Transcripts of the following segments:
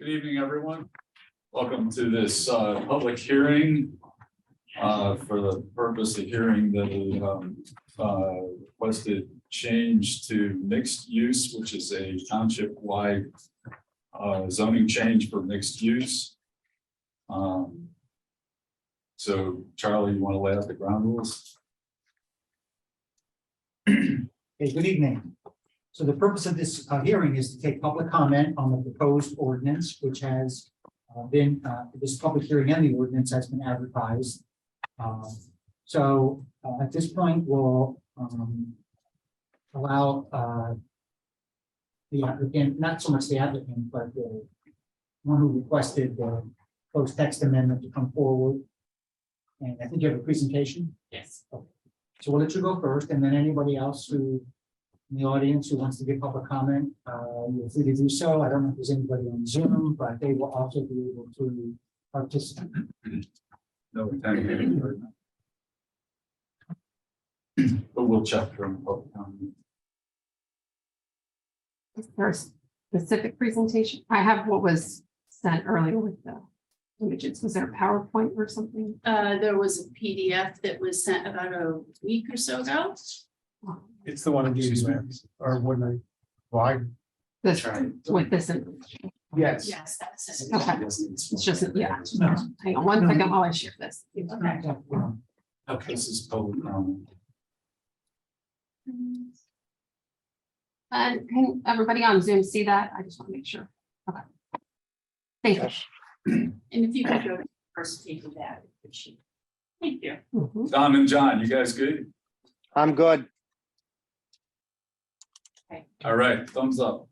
Good evening, everyone. Welcome to this public hearing for the purpose of hearing the requested change to mixed use, which is a township-wide zoning change for mixed use. So, Charlie, you want to lay out the ground rules? Okay, good evening. So the purpose of this hearing is to take public comment on the proposed ordinance, which has been, this public hearing and the ordinance has been advertised. At this point, we'll allow the applicant, not so much the applicant, but the one who requested the proposed text amendment to come forward. And I think you have a presentation. Yes. Okay. So we'll let you go first, and then anybody else who in the audience who wants to give public comment, you're free to do so. I don't know if there's anybody on Zoom, but they will also be able to participate. No, but we'll check during the public comment. First, specific presentation. I have what was sent earlier with the images. Was there a PowerPoint or something? There was a PDF that was sent about a week or so ago. It's the one I gave you, or when I, why? This Right. with this information. Yes. Yes, that's it. Okay. It's just, yeah. No. Hang on one second while I share this. Okay. Okay, this is public comment. And can everybody on Zoom see that? I just want to make sure. Okay. Thank you. And if you could go to the first page of that. Thank you. Mhm. Don and John, you guys good? I'm good. All right, thumbs up.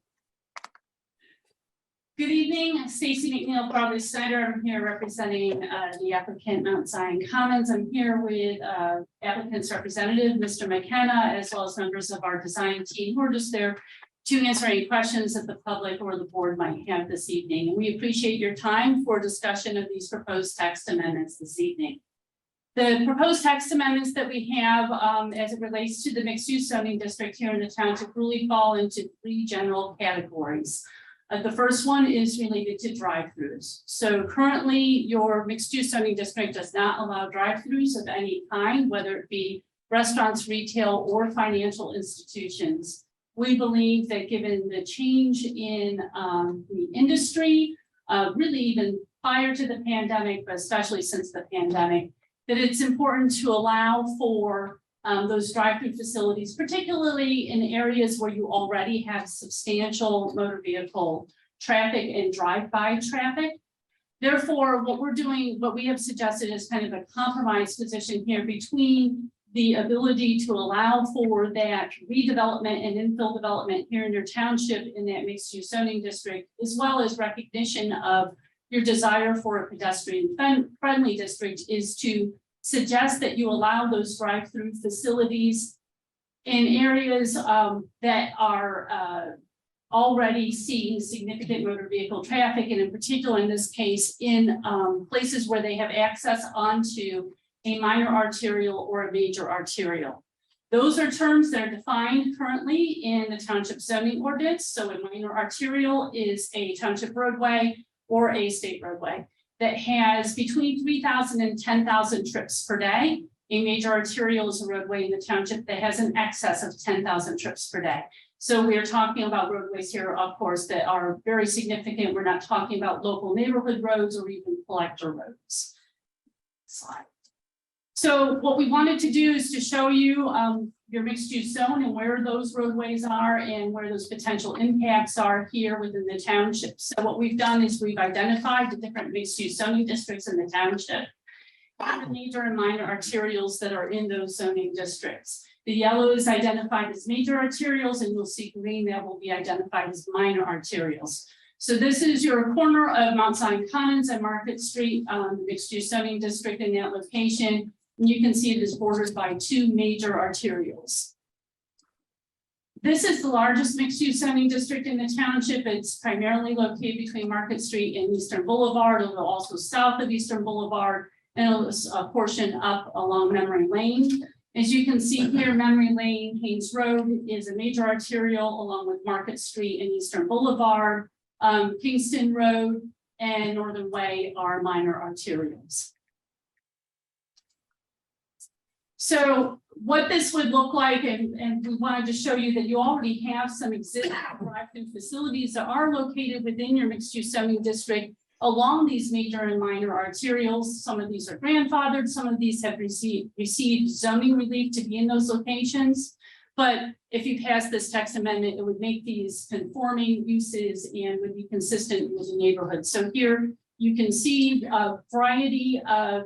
Good evening, Stacy McNeil, Broadway Snyder. I'm here representing the applicant Mount Zion Commons. I'm here with applicant's representative, Mr. McKenna, as well as members of our design team who are just there to answer any questions that the public or the board might have this evening. And we appreciate your time for discussion of these proposed text amendments this evening. The proposed text amendments that we have as it relates to the mixed use zoning district here in the township really fall into three general categories. The first one is related to drive-throughs. So currently your mixed use zoning district does not allow drive-throughs of any kind, whether it be restaurants, retail, or financial institutions. We believe that given the change in the industry, really even prior to the pandemic, but especially since the pandemic, that it's important to allow for those drive-through facilities, particularly in areas where you already have substantial motor vehicle traffic and drive-by traffic. Therefore, what we're doing, what we have suggested is kind of a compromise position here between the ability to allow for that redevelopment and infill development here in your township in that mixed-use zoning district, as well as recognition of your desire for a pedestrian friendly district, is to suggest that you allow those drive-through facilities in areas that are already seeing significant motor vehicle traffic, and in particular in this case in places where they have access onto a minor arterial or a major arterial. Those are terms that are defined currently in the township zoning ordinance. So a minor arterial is a township roadway or a state roadway that has between 3,000 and 10,000 trips per day. A major arterial is a roadway in the township that has an excess of 10,000 trips per day. So we are talking about roadways here, of course, that are very significant. We're not talking about local neighborhood roads or even collector roads. Slide. So what we wanted to do is to show you your mixed use zone and where those roadways are and where those potential impacts are here within the township. So what we've done is we've identified the different mixed use zoning districts in the township, and the major and minor arterials that are in those zoning districts. The yellow is identified as major arterials, and you'll see green that will be identified as minor arterials. So this is your corner of Mount Zion Commons and Market Street, the mixed use zoning district in that location. And you can see it is bordered by two major arterials. This is the largest mixed-use zoning district in the township. It's primarily located between Market Street and Eastern Boulevard, although also south of Eastern Boulevard, and a portion up along Memory Lane. As you can see here, Memory Lane, Haynes Road is a major arterial along with Market Street and Eastern Boulevard. Kingston Road and Northern Way are minor arterials. So what this would look like, and we wanted to show you that you already have some existing drive-through facilities that are located within your mixed-use zoning district along these major and minor arterials. Some of these are grandfathered, some of these have received zoning relief to be in those locations. But if you pass this text amendment, it would make these conforming uses and would be consistent with the neighborhood. So here you can see a variety of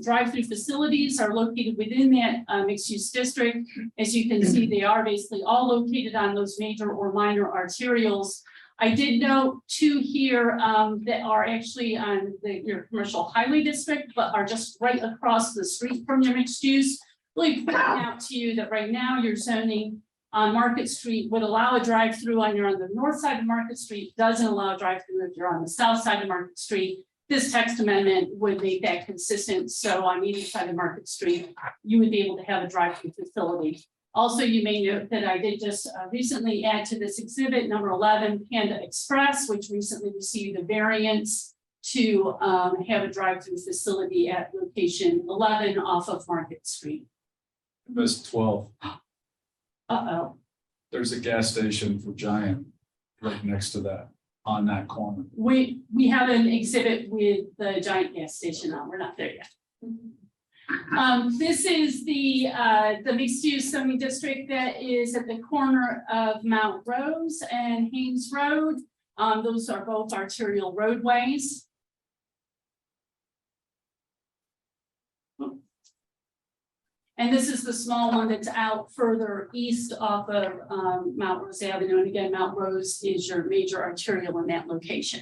drive-through facilities are located within that mixed-use district. As you can see, they are basically all located on those major or minor arterials. I did note two here that are actually on your commercial highway district, but are just right across the street from your mixed use. Really pointing out to you that right now your zoning on Market Street would allow a drive-through on the north side of Market Street, doesn't allow a drive-through if you're on the south side of Market Street. This text amendment would make that consistent. So on either side of Market Street, you would be able to have a drive-through facility. Also, you may note that I did just recently add to this exhibit number 11, Panda Express, which recently received a variance to have a drive-through facility at location 11 off of Market Street. Miss 12, Uh-oh. there's a gas station for Giant right next to that, on that corner. We have an exhibit with the Giant gas station on. We're not there yet. This is the mixed-use zoning district that is at the corner of Mount Rose and Haynes Road. Those are both arterial roadways. And this is the small one that's out further east off of Mount Rose Avenue. And again, Mount Rose is your major arterial in that location.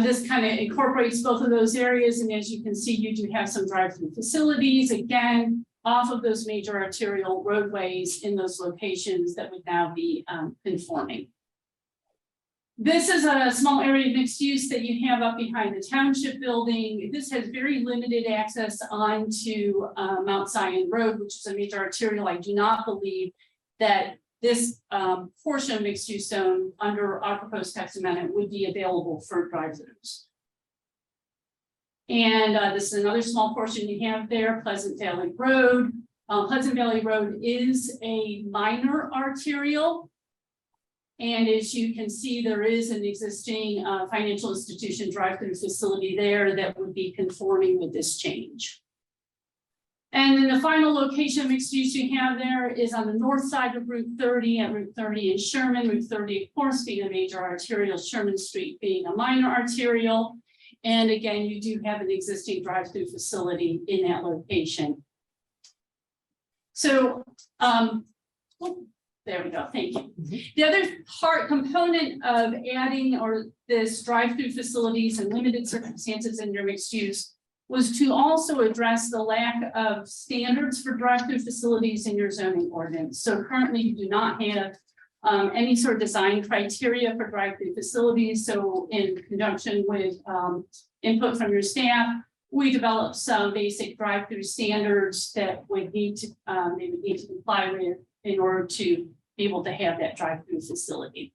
This kind of incorporates both of those areas. And as you can see, you do have some drive-through facilities, again, off of those major arterial roadways in those locations that would now be conforming. This is a small area of mixed use that you have up behind the township building. This has very limited access onto Mount Zion Road, which is a major arterial. I do not believe that this portion of mixed use zone under our proposed text amendment would be available for drive-throughs. And this is another small portion you have there, Pleasant Valley Road. Pleasant Valley Road is a minor arterial. And as you can see, there is an existing financial institution drive-through facility there that would be conforming with this change. And then the final location mixed use you have there is on the north side of Route 30 at Route 30 in Sherman. Route 30, of course, being a major arterial, Sherman Street being a minor arterial. And again, you do have an existing drive-through facility in that location. So, there we go, thank you. The other component of adding or this drive-through facilities and limited circumstances in your mixed use was to also address the lack of standards for drive-through facilities in your zoning ordinance. So currently you do not have any sort of design criteria for drive-through facilities. So in conjunction with input from your staff, we developed some basic drive-through standards that would need to they would need to comply with in order to be able to have that drive-through facility.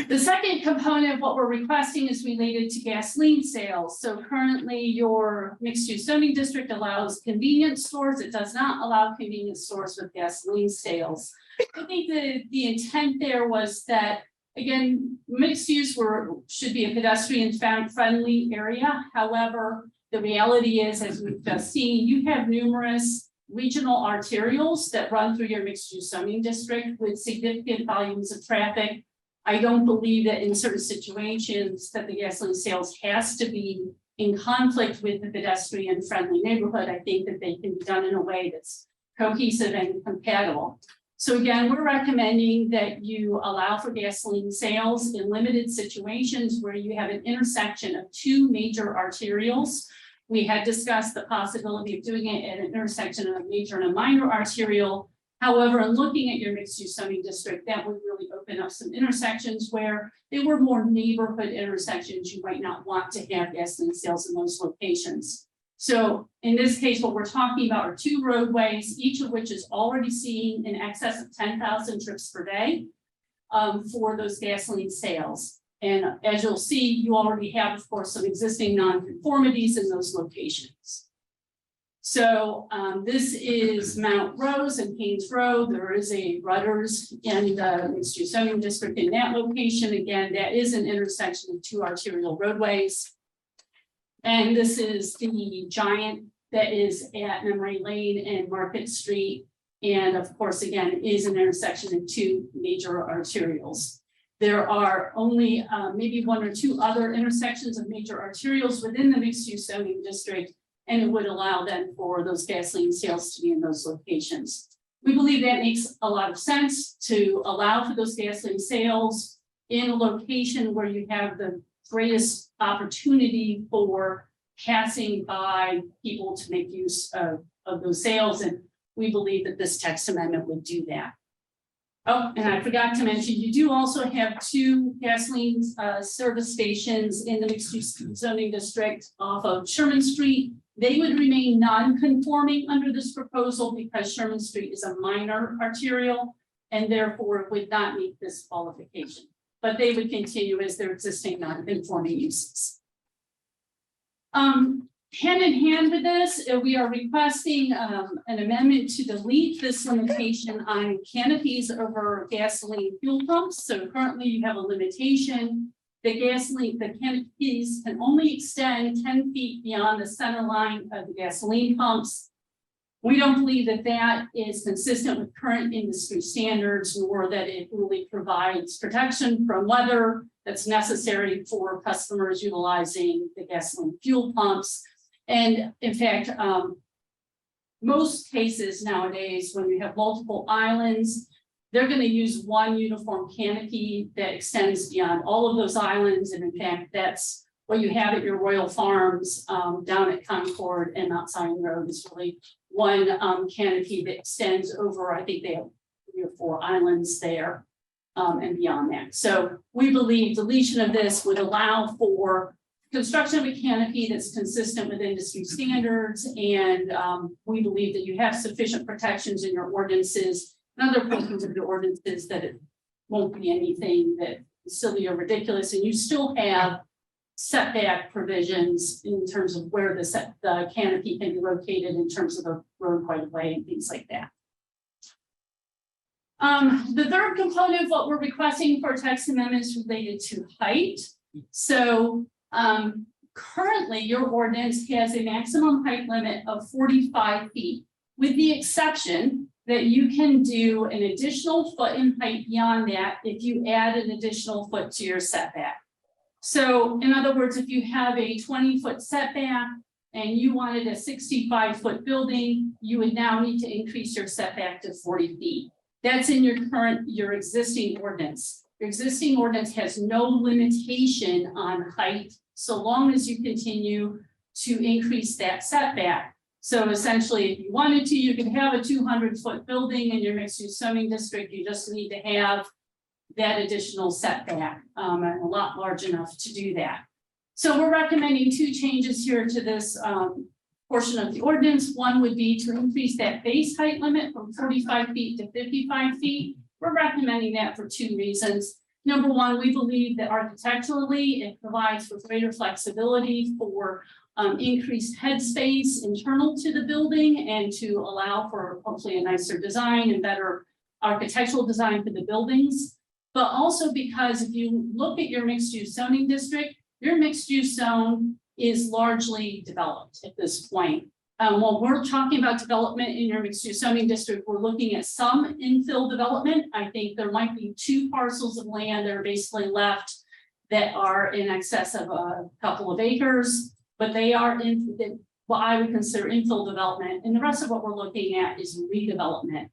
The second component of what we're requesting is related to gasoline sales. So currently your mixed-use zoning district allows convenience stores. It does not allow convenience stores with gasoline sales. I think the intent there was that, again, mixed use should be a pedestrian friendly area. However, the reality is, as we've just seen, you have numerous regional arterials that run through your mixed use zoning district with significant volumes of traffic. I don't believe that in certain situations that the gasoline sales has to be in conflict with the pedestrian friendly neighborhood. I think that they can be done in a way that's cohesive and compatible. So again, we're recommending that you allow for gasoline sales in limited situations where you have an intersection of two major arterials. We had discussed the possibility of doing it at an intersection of a major and a minor arterial. However, in looking at your mixed use zoning district, that would really open up some intersections where they were more neighborhood intersections. You might not want to have gasoline sales in those locations. So in this case, what we're talking about are two roadways, each of which is already seeing in excess of 10,000 trips per day. for those gasoline sales. And as you'll see, you already have, of course, some existing nonconformities in those locations. So this is Mount Rose and Haynes Road. There is a Rudders and mixed use zoning district in that location. Again, that is an intersection of two arterial roadways. And this is the giant that is at Memory Lane and Market Street. And of course, again, is an intersection of two major arterials. There are only maybe one or two other intersections of major arterials within the mixed use zoning district. And it would allow then for those gasoline sales to be in those locations. We believe that makes a lot of sense to allow for those gasoline sales in a location where you have the greatest opportunity for passing by people to make use of those sales. And we believe that this text amendment would do that. Oh, and I forgot to mention, you do also have two gasoline service stations in the mixed use zoning district off of Sherman Street. They would remain non-conforming under this proposal because Sherman Street is a minor arterial and therefore would not meet this qualification. But they would continue as their existing non-conforming uses. Hand in hand with this, we are requesting an amendment to delete this limitation on canopies over gasoline fuel pumps. So currently you have a limitation. The canopies can only extend 10 feet beyond the center line of the gasoline pumps. We don't believe that that is consistent with current industry standards, nor that it really provides protection from weather that's necessary for customers utilizing the gasoline fuel pumps. And in fact, most cases nowadays, when you have multiple islands, they're going to use one uniform canopy that extends beyond all of those islands. And in fact, that's what you have at your Royal Farms down at Concord and Mount Zion Road is really one canopy that extends over, I think they have 3 or 4 islands there and beyond that. So we believe deletion of this would allow for construction of a canopy that's consistent with industry standards. And we believe that you have sufficient protections in your ordinances and other portions of your ordinances that it won't be anything that is silly or ridiculous. And you still have setback provisions in terms of where the canopy can be located in terms of the road right of way and things like that. The third component of what we're requesting for text amendments related to height. So currently your ordinance has a maximum height limit of 45 feet, with the exception that you can do an additional foot in height beyond that if you add an additional foot to your setback. So in other words, if you have a 20-foot setback and you wanted a 65-foot building, you would now need to increase your setback to 40 feet. That's in your existing ordinance. Your existing ordinance has no limitation on height so long as you continue to increase that setback. So essentially, if you wanted to, you could have a 200-foot building in your mixed-use zoning district. You just need to have that additional setback, and a lot large enough to do that. So we're recommending 2 changes here to this portion of the ordinance. One would be to increase that base height limit from 45 feet to 55 feet. We're recommending that for 2 reasons. Number one, we believe that architecturally, it provides for greater flexibility for increased headspace internal to the building and to allow for hopefully a nicer design and better architectural design for the buildings. But also because if you look at your mixed use zoning district, your mixed use zone is largely developed at this point. When we're talking about development in your mixed use zoning district, we're looking at some infill development. I think there might be 2 parcels of land that are basically left that are in excess of a couple of acres, but they are in what I would consider infill development. And the rest of what we're looking at is redevelopment.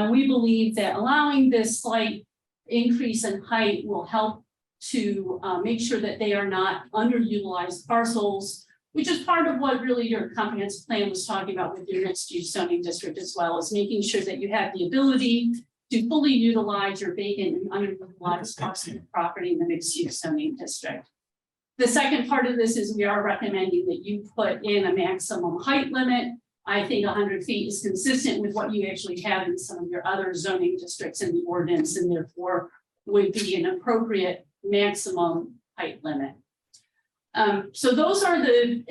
We believe that allowing this slight increase in height will help to make sure that they are not underutilized parcels, which is part of what really your comprehensive plan was talking about with your mixed use zoning district as well, as making sure that you have the ability to fully utilize your vacant and underutilized parts of property in the mixed use zoning district. The second part of this is we are recommending that you put in a maximum height limit. I think 100 feet is consistent with what you actually have in some of your other zoning districts in the ordinance, and therefore would be an appropriate maximum height limit. So those are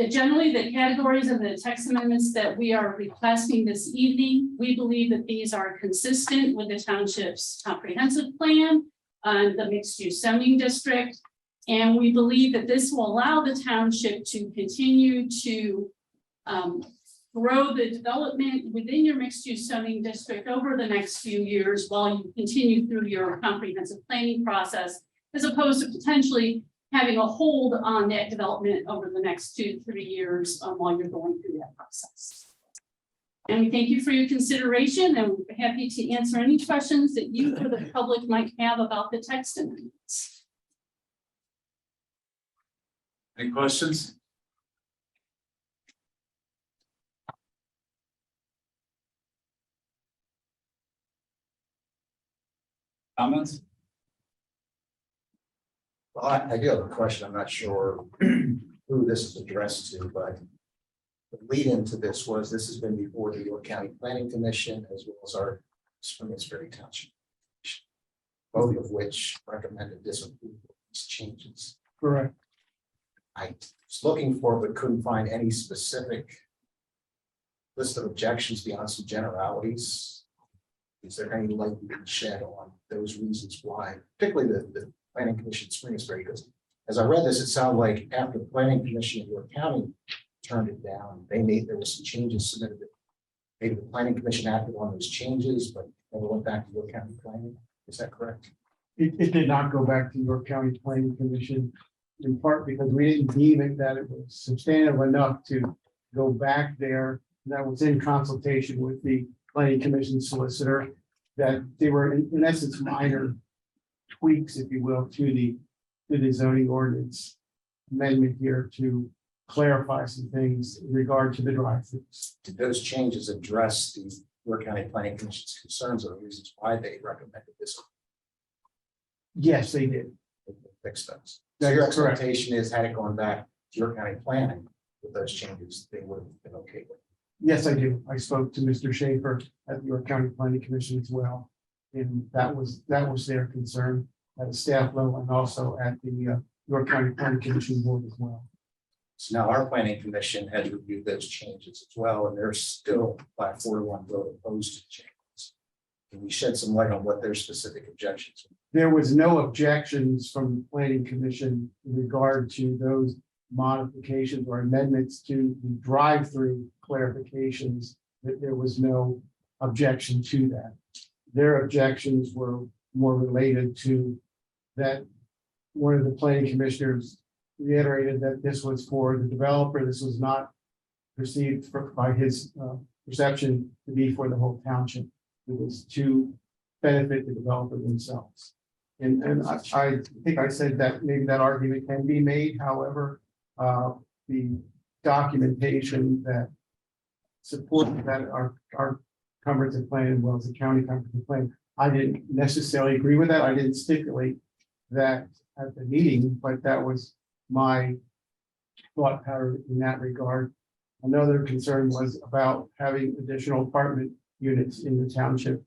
generally the categories of the text amendments that we are requesting this evening. We believe that these are consistent with the township's comprehensive plan on the mixed-use zoning district. And we believe that this will allow the township to continue to grow the development within your mixed-use zoning district over the next few years while you continue through your comprehensive planning process, as opposed to potentially having a hold on that development over the next 2 to 3 years while you're going through that process. And we thank you for your consideration, and we're happy to answer any questions that you or the public might have about the text amendments. Any questions? Comments? Well, I do have a question. I'm not sure who this is addressed to, but the lead into this was this has been before the York County Planning Commission as well as our Spring Township, both of which recommended disapproval of these changes. Correct. I was looking for, but couldn't find any specific list of objections beyond some generalities. Is there any light you can shed on those reasons why, particularly the Planning Commission Spring-Sperry? Because as I read this, it sounded like after the Planning Commission in York County turned it down, there were some changes submitted. Maybe the Planning Commission acted on those changes, but never went back to York County Planning. Is that correct? It did not go back to York County Planning Commission, in part because we didn't deem it that it was substantive enough to go back there. That was in consultation with the Planning Commission solicitor, that they were in essence minor tweaks, if you will, to the zoning ordinance amendment here to clarify some things in regard to the drive-throughs. Did those changes address the York County Planning Commission's concerns or the reasons why they recommended this? Yes, they did. Fix those. So That your is correct. expectation is, had it gone back to York County Planning with those changes, they would have been okay with it. Yes, I do. I spoke to Mr. Schaefer at the York County Planning Commission as well. And that was their concern at the staff level and also at the York County Planning Commission board as well. So now our planning commission has reviewed those changes as well, and they're still by a 4-1 vote opposed to the changes. Can we shed some light on what their specific objections are? There was no objections from the Planning Commission in regard to those modifications or amendments to the drive-through clarifications, that there was no objection to that. Their objections were more related to that one of the planning commissioners reiterated that this was for the developer. This was not perceived by his perception to be for the whole township. It was to benefit the developer themselves. And I think I said that maybe that argument can be made. However, the documentation that supports that our comprehensive plan, as well as the county comprehensive plan, I didn't necessarily agree with that. I didn't stipulate that at the meeting, but that was my thought pattern in that regard. Another concern was about having additional apartment units in the township,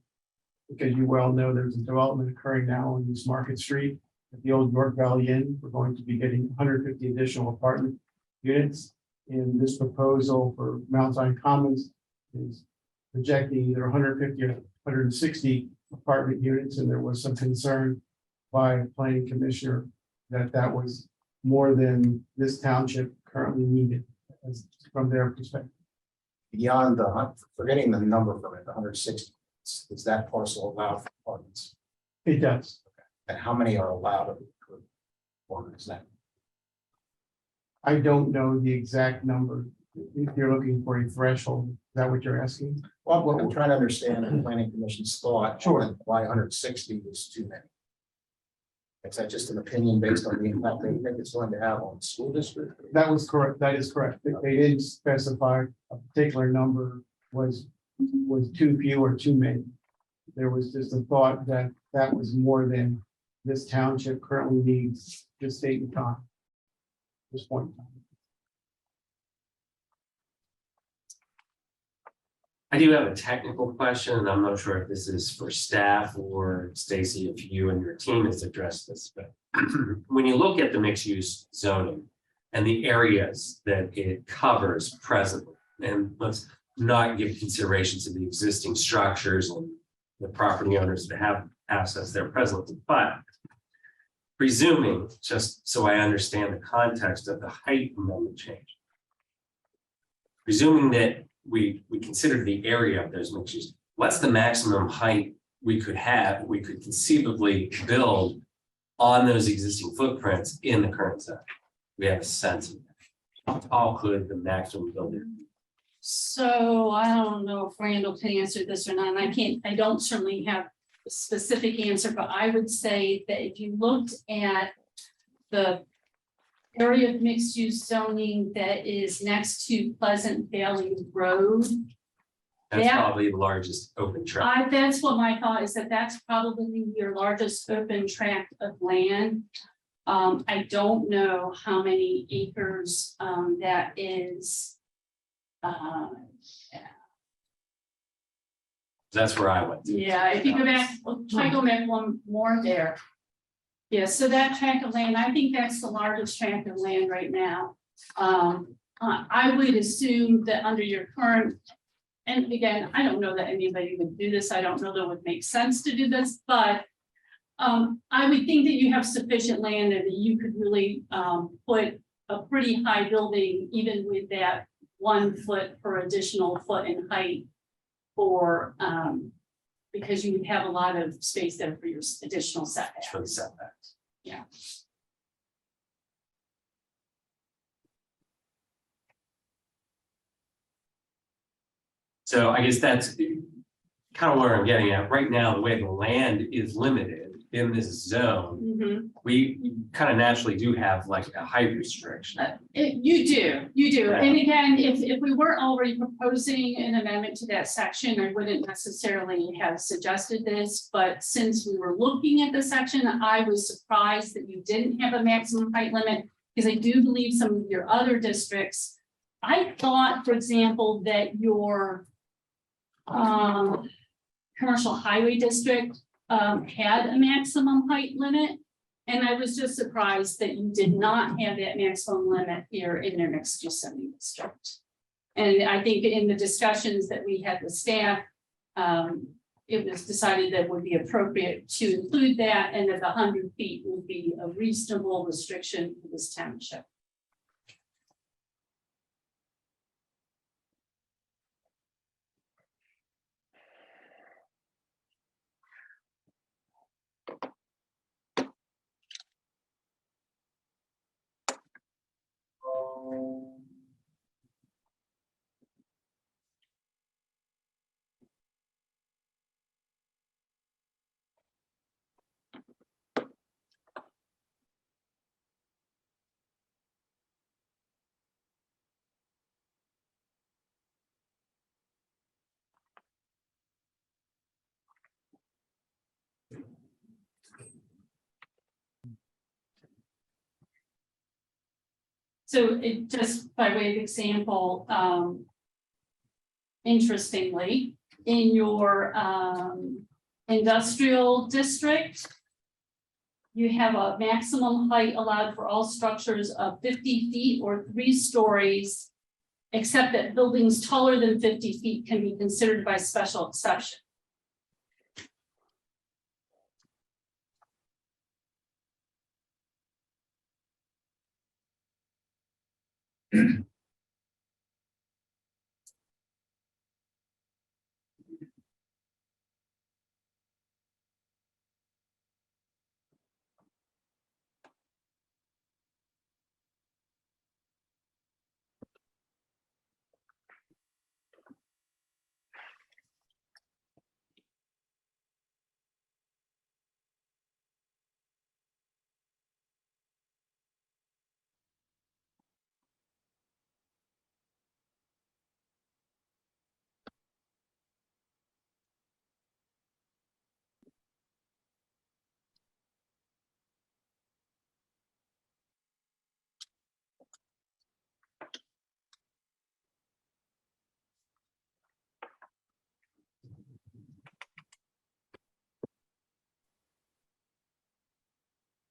because you well know there's a development occurring now on East Market Street at the old York Valley Inn. We're going to be getting 150 additional apartment units. And this proposal for Mount Zion Commons is projecting either 150 or 160 apartment units. And there was some concern by a planning commissioner that that was more than this township currently needed from their perspective. Beyond the, forgetting the number from it, the 160, is that parcel allowed for apartments? It does. And how many are allowed of the apartments then? I don't know the exact number. If you're looking for a threshold, is that what you're asking? Well, what we're trying to understand the planning commission's thought. Sure. On why 160 is too many. Is that just an opinion based on the impact they think it's going to have on the school district? That was correct. That is correct. They didn't specify a particular number was too few or too many. There was just a thought that that was more than this township currently needs this date and time. This point in time. I do have a technical question, and I'm not sure if this is for staff or Stacy, if you and your team has addressed this, but when you look at the mixed use zoning and the areas that it covers presently, and let's not give consideration to the existing structures and the property owners that have assets there presently, but presuming, just so I understand the context of the height amendment change, presuming that we consider the area of those mixed use, what's the maximum height we could conceivably build on those existing footprints in the current zone? We have a sense of that. How tall could the maximum building? So I don't know if Randall can answer this or not, and I don't certainly have a specific answer, but I would say that if you looked at the area of mixed use zoning that is next to Pleasant Valley Road. That's Yeah. probably the largest open tract. That's what my thought is, that that's probably your largest open tract of land. I don't know how many acres that is. That's where I went. Yeah, if you go back, try go back one more there. Yeah, so that tract of land, I think that's the largest tract of land right now. I would assume that under your current, and again, I don't know that anybody would do this. I don't know that it would make sense to do this, but I would think that you have sufficient land and that you could really put a pretty high building, even with that 1 foot per additional foot in height for because you would have a lot of space there for your additional setbacks. For the setbacks. Yeah. So I guess that's kind of where I'm getting at. Right now, the way the land is limited in this zone, Mhm. we kind of naturally do have like a height restriction. You do. Yeah. And again, if we weren't already proposing an amendment to that section, I wouldn't necessarily have suggested this, but since we were looking at the section, I was surprised that you didn't have a maximum height limit, because I do believe some of your other districts, I thought, for example, that your commercial highway district had a maximum height limit. And I was just surprised that you did not have that maximum limit here in your mixed use zoning district. And I think in the discussions that we had with staff, it was decided that it would be appropriate to include that, and that the 100 feet would be a reasonable restriction for this township. So it just by way of example, interestingly, in your industrial district, you have a maximum height allowed for all structures of 50 feet or 3 stories, except that buildings taller than 50 feet can be considered by special exception.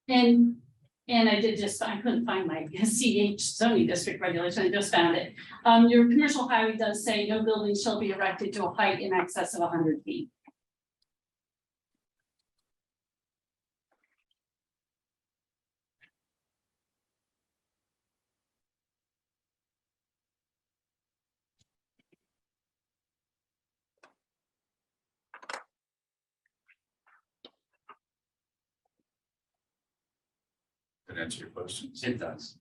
And I couldn't find my CH zoning district regulation, I just found it. Your commercial highway does say no building shall be erected to a height in excess of 100 feet. That answer your questions. It does.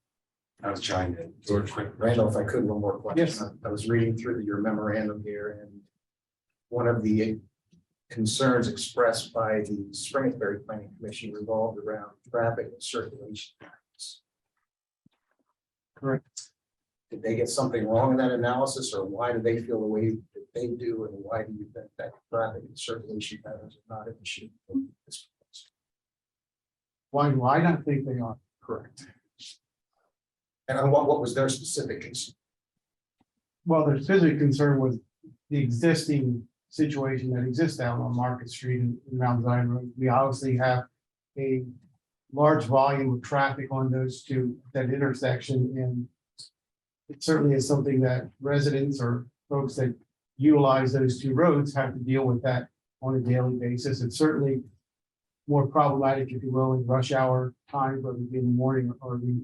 I was trying to do a quick. Randall, if I could, one more question. Yes. I was reading through your memorandum here, and one of the concerns expressed by the Springersbury Planning Commission revolved around traffic and circulation patterns. Correct. Did they get something wrong in that analysis, or why do they feel the way that they do, and why do you think that traffic and circulation patterns are not an issue? Why do I not think they are? Correct. And what was their specific concern? Well, their specific concern was the existing situation that exists out on Market Street and Mount Zion Road. We obviously have a large volume of traffic on those two, that intersection, and it certainly is something that residents or folks that utilize those two roads have to deal with that on a daily basis. It's certainly more problematic, if you will, in rush hour times, whether it be in the morning or the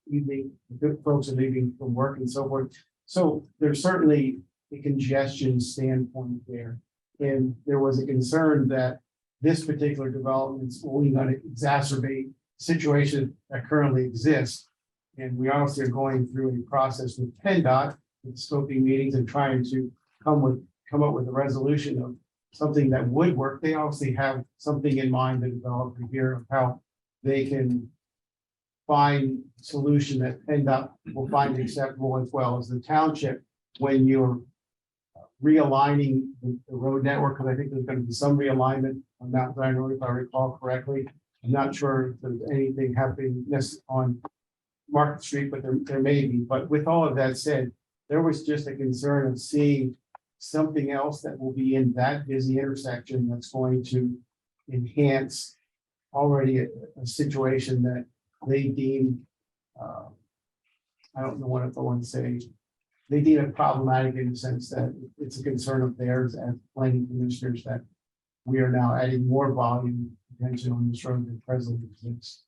evening, the folks are leaving from work and so forth. So there's certainly a congestion standpoint there. And there was a concern that this particular development is only going to exacerbate situation that currently exists. And we obviously are going through a process with PennDOT, with scoping meetings and trying to come up with a resolution of something that would work. They obviously have something in mind, the developer here, of how they can find solution that PennDOT will find acceptable, as well as the township, when you're realigning the road network, because I think there's going to be some realignment on Mount Zion Road, if I recall correctly. I'm not sure if there's anything happening on Market Street, but there may be. But with all of that said, there was just a concern of seeing something else that will be in that busy intersection that's going to enhance already a situation that they deem, I don't know what I want to say, they deem it problematic in the sense that it's a concern of theirs as planning commissioners that we are now adding more volume potentially on this road than presently exists.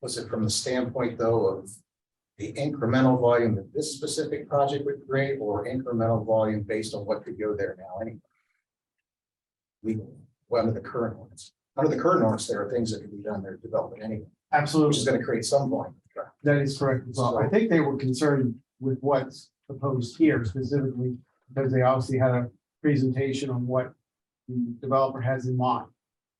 Was it from the standpoint, though, of the incremental volume that this specific project would create, or incremental volume based on what could go there now anyway? Legally, well, under the current ordinance. Under the current ordinance, there are things that can be done there, development anyway, Absolutely. which is going to create some volume. That is correct as well. I think they were concerned with what's proposed here specifically, because they obviously had a presentation on what the developer has in mind.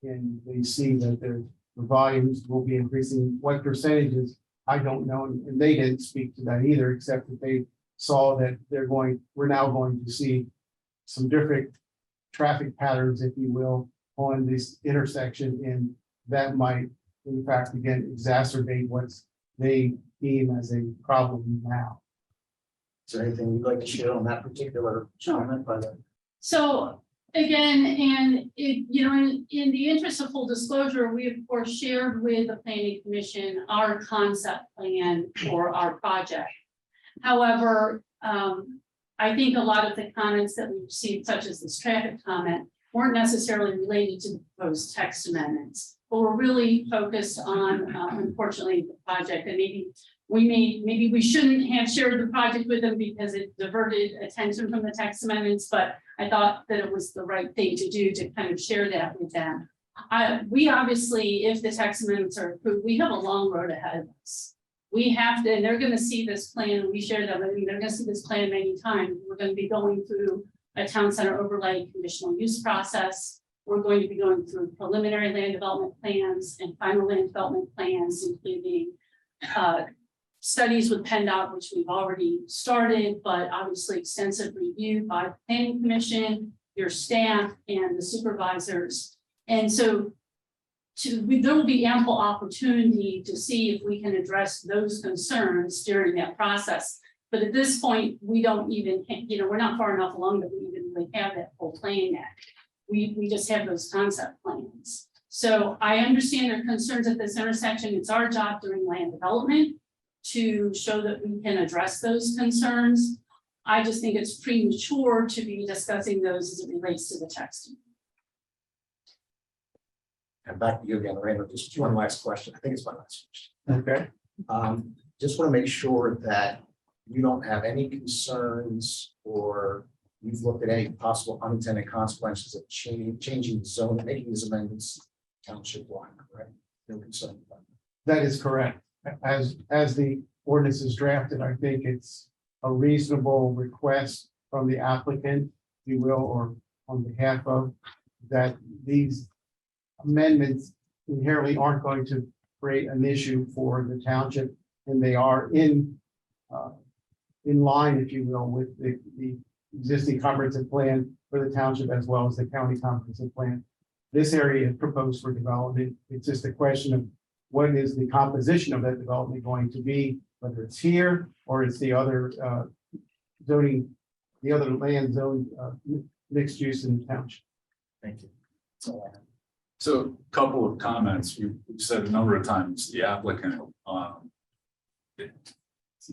And they see that the volumes will be increasing. What percentages, I don't know, and they didn't speak to that either, except that they saw that we're now going to see some different traffic patterns, if you will, on this intersection, and that might, in fact, again, exacerbate what's they deem as a problem now. Is there anything you'd like to share on that particular comment by the? So again, and it, you know, in the interest of full disclosure, we of course shared with the planning commission our concept plan for our project. However, I think a lot of the comments that we received, such as this traffic comment, weren't necessarily related to the proposed text amendments, but we're really focused on, unfortunately, the project. And maybe we shouldn't have shared the project with them because it diverted attention from the text amendments, but I thought that it was the right thing to do to kind of share that with them. We obviously, if the text amendments are approved, we have a long road ahead of us. We have to, and they're going to see this plan. We share them. I mean, they're going to see this plan many times. We're going to be going through a town center overlay conditional use process. We're going to be going through preliminary land development plans and final land development plans, including studies with PennDOT, which we've already started, but obviously extensive review by the planning commission, your staff, and the supervisors. And so there will be ample opportunity to see if we can address those concerns during that process. But at this point, we don't even, we're not far enough along that we even really have that full plan yet. We just have those concept plans. So I understand their concerns at this intersection. It's our job during land development to show that we can address those concerns. I just think it's premature to be discussing those as it relates to the text. And back to you again, Randall, just one last question. I think it's my last question. Okay. Just want to make sure that you don't have any concerns or you've looked at any possible unintended consequences of changing the zone, making these amendments township wide, correct? No concern about that. That is correct. As the ordinance is drafted, I think it's a reasonable request from the applicant, if you will, or on behalf of, that these amendments inherently aren't going to create an issue for the township, and they are in line, if you will, with the existing comprehensive plan for the township as well as the county comprehensive plan. This area is proposed for development. It's just a question of what is the composition of that development going to be, whether it's here or it's the other zoning, the other land zone mixed use in the township. Thank you. That's all I have. So a couple of comments. We've said a number of times, the applicant.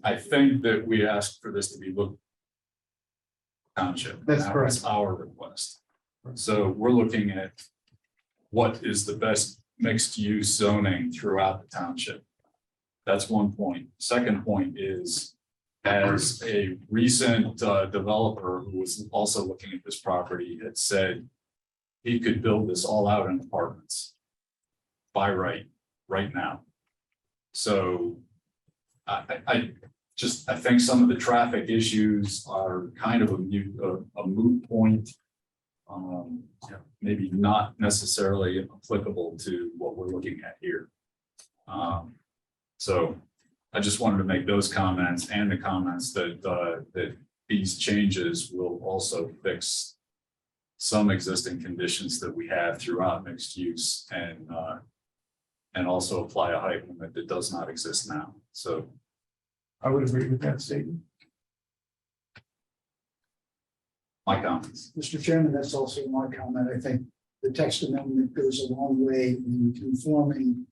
I think that we asked for this to be looked township. That's That correct. was our request. So we're looking at what is the best mixed use zoning throughout the township. That's one point. Second point is, as a recent developer who was also looking at this property had said he could build this all out in apartments by right now. So I think some of the traffic issues are kind of a moot point. Maybe not necessarily applicable to what we're looking at here. So I just wanted to make those comments and the comments that these changes will also fix some existing conditions that we have throughout mixed use and also apply a height limit that does not exist now. So I would agree with that statement. my comments. Mr. Chairman, that's also my comment. I think the text amendment goes a long way in conforming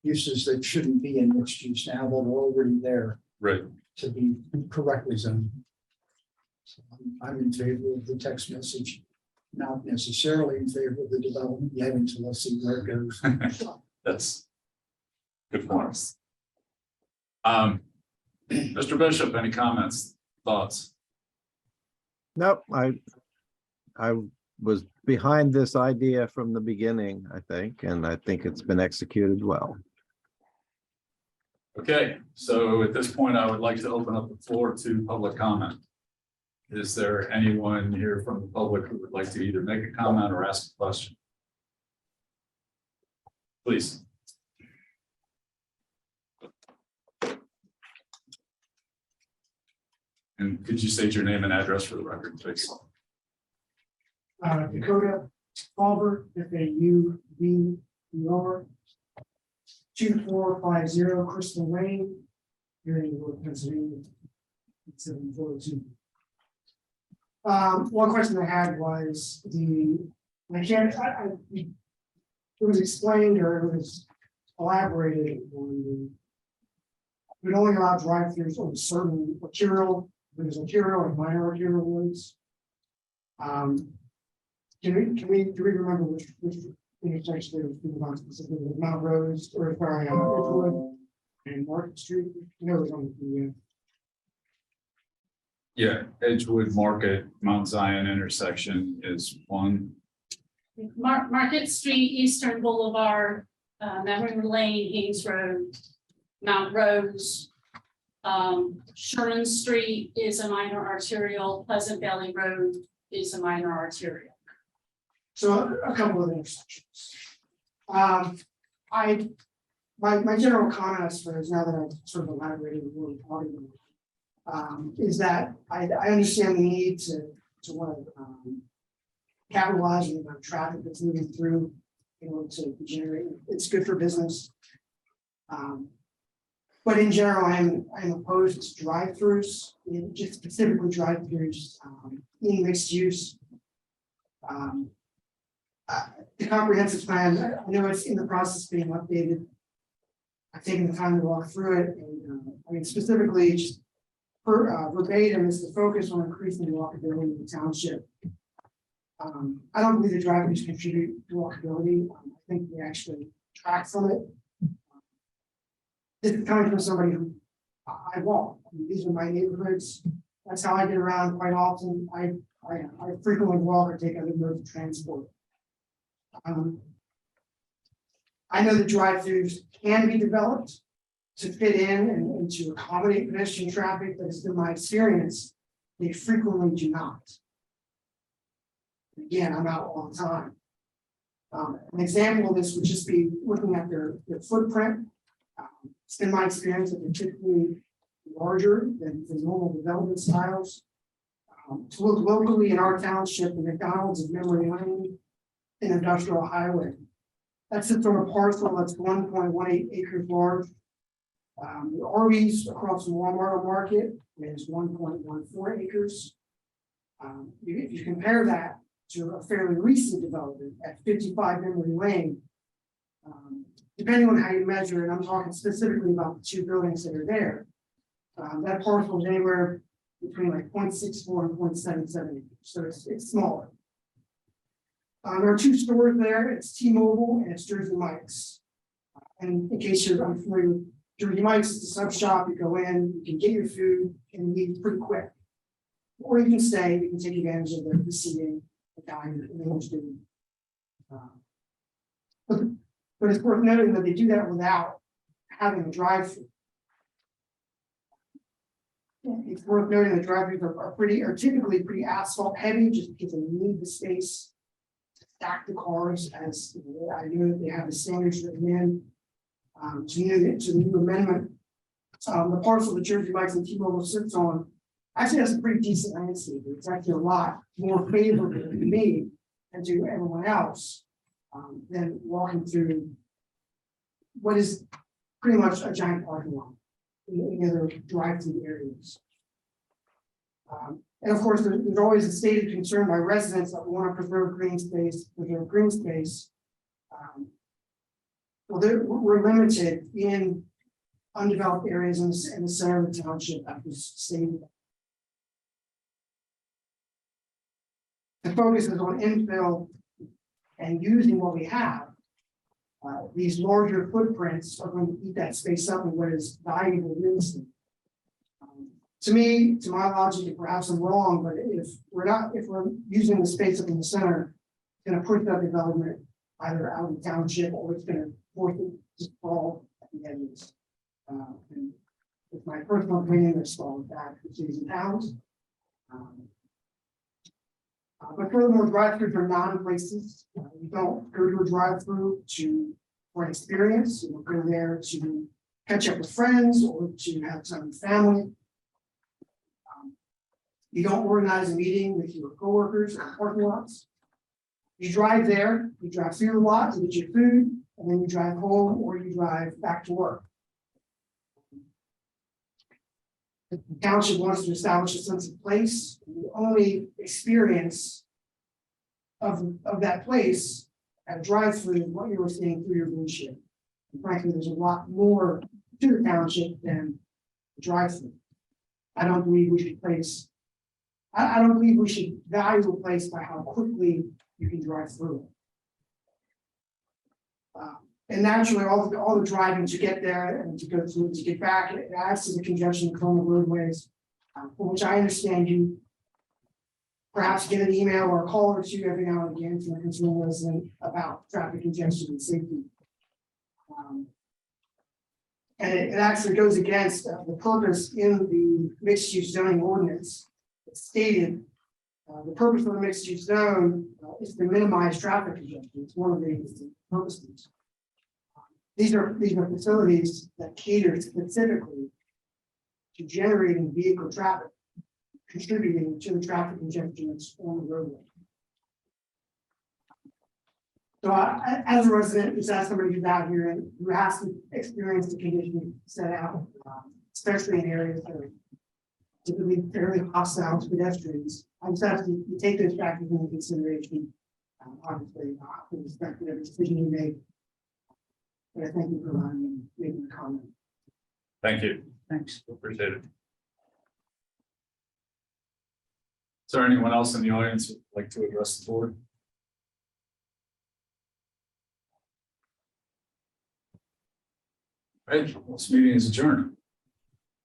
uses that shouldn't be in mixed use now that are already there Right. to be correctly zoned. So I'm in favor of the text message, not necessarily in favor of the development yet until I see where it goes. That's good point. Mr. Bishop, any comments, thoughts? Nope, I was behind this idea from the beginning, I think, and I think it's been executed well. Okay, so at this point, I would like to open up the floor to public comment. Is there anyone here from the public who would like to either make a comment or ask a question? Please. And could you state your name and address for the record, please? Dakota Culver, FAUVER, 2450 Crystal Lane, here in York, Pennsylvania, 742. One question I had was it was explained or it was elaborated on we only allow drive-throughs on certain arterial, there's arterial and minor arterial roads. Do we remember which intersection there was people on specifically with Mount Rose or sorry, Ridgewood and Market Street? No, it was on the Yeah, Edgewood Market, Mount Zion intersection is one. Market Street, Eastern Boulevard, Memory Lane, Hayes Road, Mount Rose. Sherman Street is a minor arterial, Pleasant Valley Road is a minor arterial. So a couple of intersections. My general comment, I suppose, now that I've sort of elaborated what we're talking about, is that I understand the need to want to capitalize on the amount of traffic that's moving through in order to generate. It's good for business. But in general, I'm opposed to drive-throughs, just specifically drive-throughs in mixed use. The comprehensive plan, I know it's in the process of being updated. I've taken the time to walk through it, and I mean specifically, just verbatim is the focus on increasing the walkability of the township. I don't believe the driveways contribute to walkability. I think they actually track from it. This is coming from somebody who I walk. I mean, these are my neighborhoods. That's how I get around quite often. I frequently walk or take other modes of transport. I know the drive-throughs can be developed to fit in and to accommodate pedestrian traffic, but it's been my experience, they frequently do not. Again, I'm out all the time. An example of this would just be looking at their footprint. It's been my experience that they're typically larger than the normal development styles. To look locally in our township, the McDonald's of Memory Lane, an industrial highway. That sits on a parcel that's 1.18 acres large. The Arby's across from Walmart Market is 1.14 acres. If you compare that to a fairly recent development at 55 Memory Lane, depending on how you measure it, I'm talking specifically about the two buildings that are there. That parcel is anywhere between like 0.64 and 0.77 acres, so it's smaller. There are two stores there. It's T-Mobile and it's Jersey Mike's. And in case you're unfamiliar with Jersey Mike's, it's a sub shop. You go in, you can get your food and leave pretty quick. Or you can stay, you can take advantage of the seating, the dining, and the lunch doing. But it's worth noting that they do that without having a drive-through. It's worth noting that drive-throughs are typically pretty asphalt heavy just because they need the space to stack the cars, as I know that they have the standards written in to the new amendment. The parcel that Jersey Mike's and T-Mobile sits on actually has a pretty decent landscape. It's actually a lot more favorable to me and to everyone else than walking through what is pretty much a giant parking lot in other drive-through areas. And of course, there's always a stated concern by residents that we want to preserve green space. Well, we're limited in undeveloped areas in the center of the township that was stated. The focus is on infill and using what we have. These larger footprints are going to eat that space up in what is valuable real estate. To me, to my logic, and perhaps I'm wrong, but if we're using the space up in the center, it's going to push that development either out of the township or it's going to force it to fall at the edges. And with my personal opinion, there's stall with that for cities and towns. But furthermore, drive-throughs are non-places. You don't go to a drive-through for an experience. You don't go there to catch up with friends or to have some family. You don't organize a meeting with your coworkers in parking lots. You drive there, you drive through the lot to get your food, and then you drive home or you drive back to work. The township wants to establish a sense of place. The only experience of that place at a drive-through is what you were seeing through your windshield. And frankly, there's a lot more to the township than a drive-through. I don't believe we should value a place by how quickly you can drive through it. And naturally, all the driving to get there and to go through to get back, it adds to the congestion along the roadways, for which I understand you perhaps get an email or a call or two every now and again from a concerned resident about traffic congestion and safety. And it actually goes against the purpose in the mixed-use zoning ordinance. It's stated the purpose of the mixed-use zone is to minimize traffic congestion. It's one of the purposes. These are facilities that cater specifically to generating vehicle traffic, contributing to the traffic congestion that's on the roadway. So as a resident, just as somebody who's out here and who has to experience the conditions set out, especially in areas that are typically fairly hostile to pedestrians, I just have to take those factors into consideration Obviously, with respect to every decision you make. But I thank you for allowing me making a comment. Thank you. Thanks. Appreciate it. Is there anyone else in the audience who'd like to address the board? Right, this meeting is adjourned.